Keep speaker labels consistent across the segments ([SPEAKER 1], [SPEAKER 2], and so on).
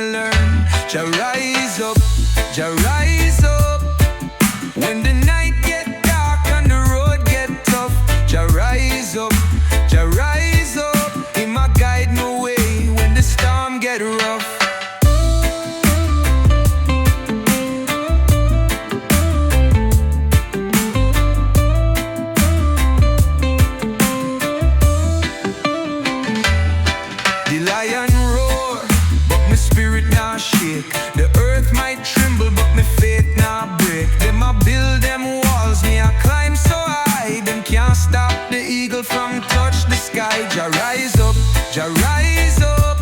[SPEAKER 1] me learn. Jah rise up, Jah rise up. When the night get dark and the road get tough, Jah rise up, Jah rise up. He my guide my way when the storm get rough. The lion roar, but my spirit not shake. The earth might tremble, but my faith not break. Them I build them walls, me I climb so high. Them can't stop the eagle from touch the sky. Jah rise up, Jah rise up.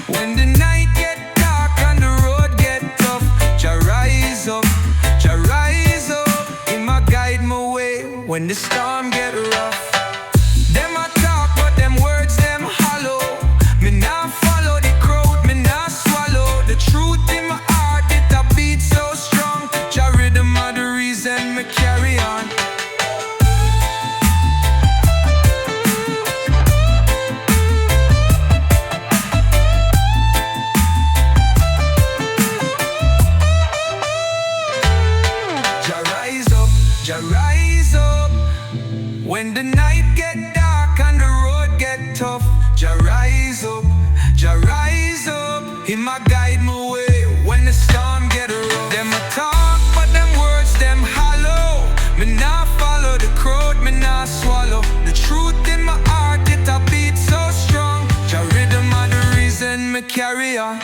[SPEAKER 1] When the night get dark and the road get tough, Jah rise up, Jah rise up. He my guide my way when the storm get rough. Them I talk, but them words them hollow. Me nah follow the crowd, me nah swallow. The truth in my heart, it a beat so strong. Jah rhythm are the reason me carry on. Jah rise up, Jah rise up. When the night get dark and the road get tough, Jah rise up, Jah rise up. He my guide my way when the storm get rough. Them a talk, but them words them hollow. Me nah follow the crowd, me nah swallow. The truth in my heart, it a beat so strong. Jah rhythm are the reason me carry on.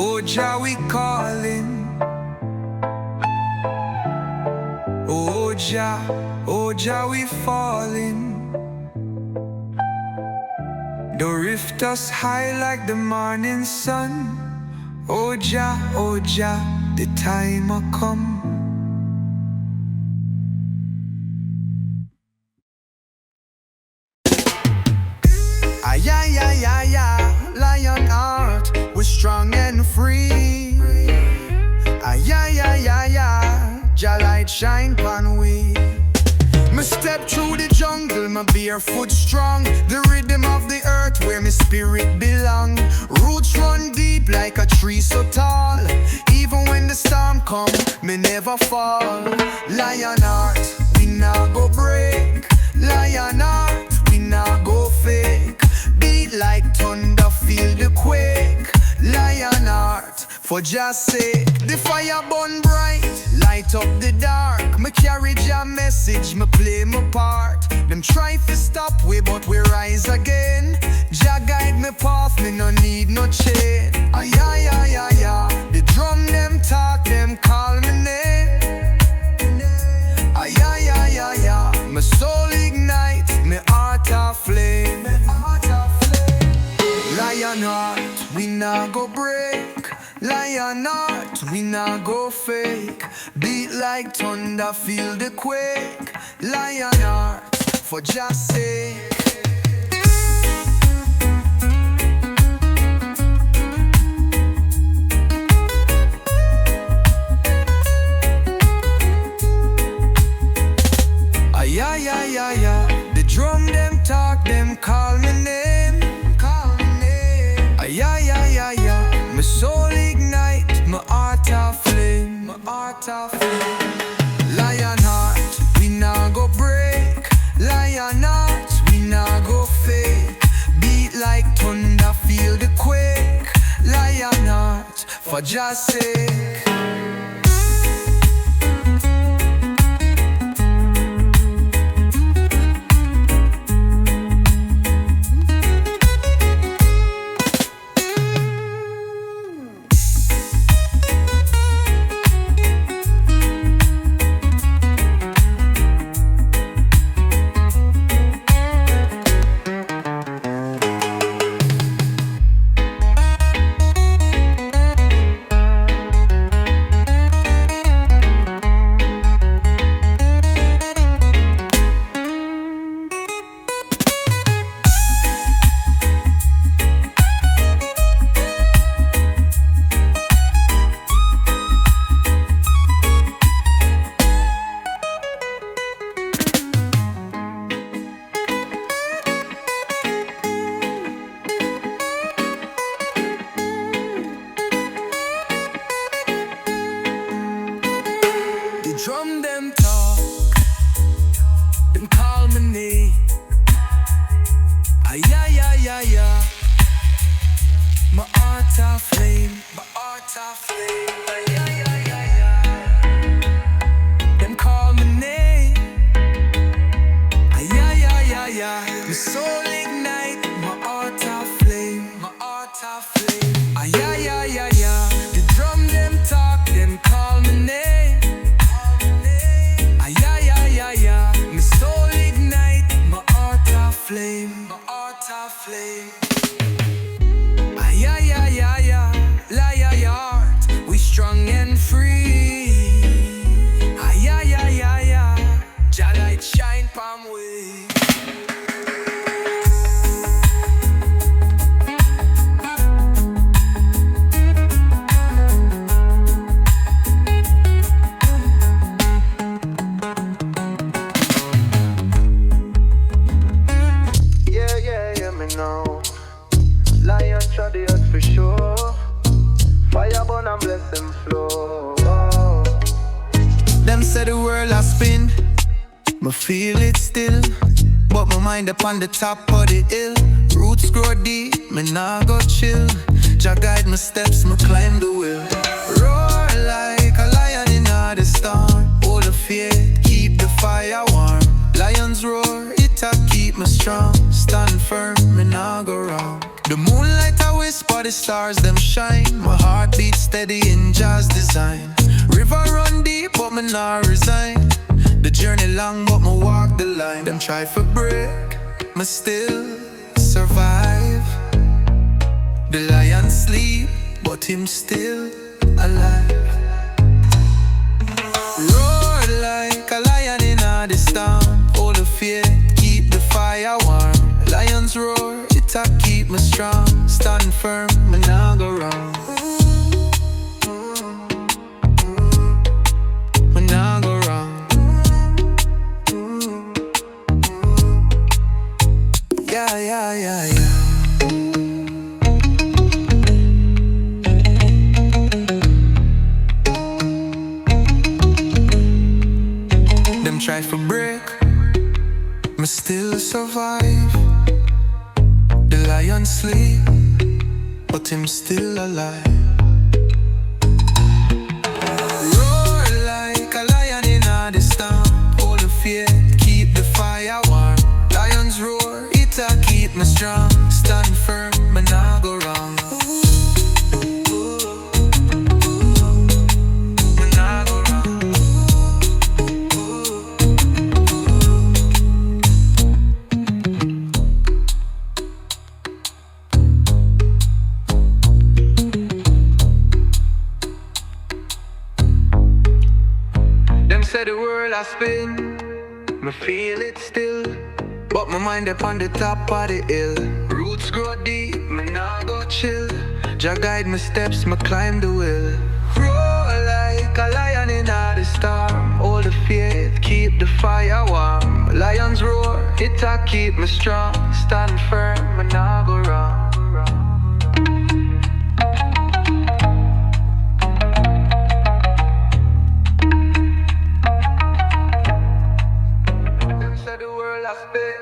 [SPEAKER 1] Oh Jah, we calling. Oh Jah, we falling. Don't rift us high like the morning sun. Oh Jah, the time a come. Ay, ay, ay, ay, ay, lion heart, we're strong and free. Ay, ay, ay, ay, ay, Jah light shine pon we. Me step through the jungle, my barefoot strong. The rhythm of the earth where my spirit belong. Roots run deep like a tree so tall. Even when the storm come, me never fall. Lion heart, we not go break. Lion heart, we not go fake. Beat like thunder, feel the quake. Lion heart, for Jah's sake. The fire burn bright, light up the dark. Me carry Jah message, me play my part. Them try to stop we, but we rise again. Jah guide me path, me no need no chain. Ay, ay, ay, ay, ay. The drum them talk, them call me name. Ay, ay, ay, ay, ay. My soul ignite, me heart a flame. Lion heart, we not go break. Lion heart, we not go fake. Beat like thunder, feel the quake. Lion heart, for Jah's sake. Ay, ay, ay, ay, ay. The drum them talk, them call me name. Ay, ay, ay, ay, ay. My soul ignite, my heart a flame. My heart a flame. Lion heart, we not go break. Lion heart, we not go fake. Beat like thunder, feel the quake. Lion heart, for Jah's sake. drum them talk, them call my name. Ay, ay, ay, ay, ay. My heart a flame, my heart a flame. Ay, ay, ay, ay, ay. Them call my name. Ay, ay, ay, ay, ay. My soul ignite, my heart a flame, my heart a flame. Ay, ay, ay, ay, ay. The drum them talk, them call my name. Ay, ay, ay, ay, ay. My soul ignite, my heart a flame, my heart a flame. Ay, ay, ay, ay, ay. Lion heart, we strong and free. Ay, ay, ay, ay, ay. Jah light shine palm way.
[SPEAKER 2] Lion shot the earth for sure. Fire burn and bless them flow. Oh.
[SPEAKER 1] Them say the world a spin, me feel it still, but my mind upon the top of the hill. Roots grow deep, me nah go chill. Jah guide my steps, me climb the hill. Roar like a lion in the storm. Hold the faith, keep the fire warm. Lions roar, it a keep me strong. Stand firm, me nah go wrong. The moonlight I whisper, the stars them shine. My heart beats steady in Jah's design. River run deep, but me nah resign. The journey long, but me walk the line. Them try for break, me still survive. The lion sleep, but him still alive. Roar like a lion in the storm. Hold the faith, keep the fire warm. Lions roar, it a keep me strong. Stand firm, me nah go wrong. Me nah go wrong. Yeah, yeah, yeah, yeah. Them try for break, me still survive. The lion sleep, but him still alive. Roar like a lion in the storm. Hold the faith, keep the fire warm. Lions roar, it a keep me strong. Stand firm, me nah go wrong. Me nah go wrong. Them say the world I spin, me feel it still, but my mind upon the top of the hill. Roots grow deep, me nah go chill. Jah guide my steps, me climb the hill. Roar like a lion in the storm. Hold the faith, keep the fire warm. Lions roar, it a keep me strong. Stand firm, me nah go wrong. Them say the world I spit.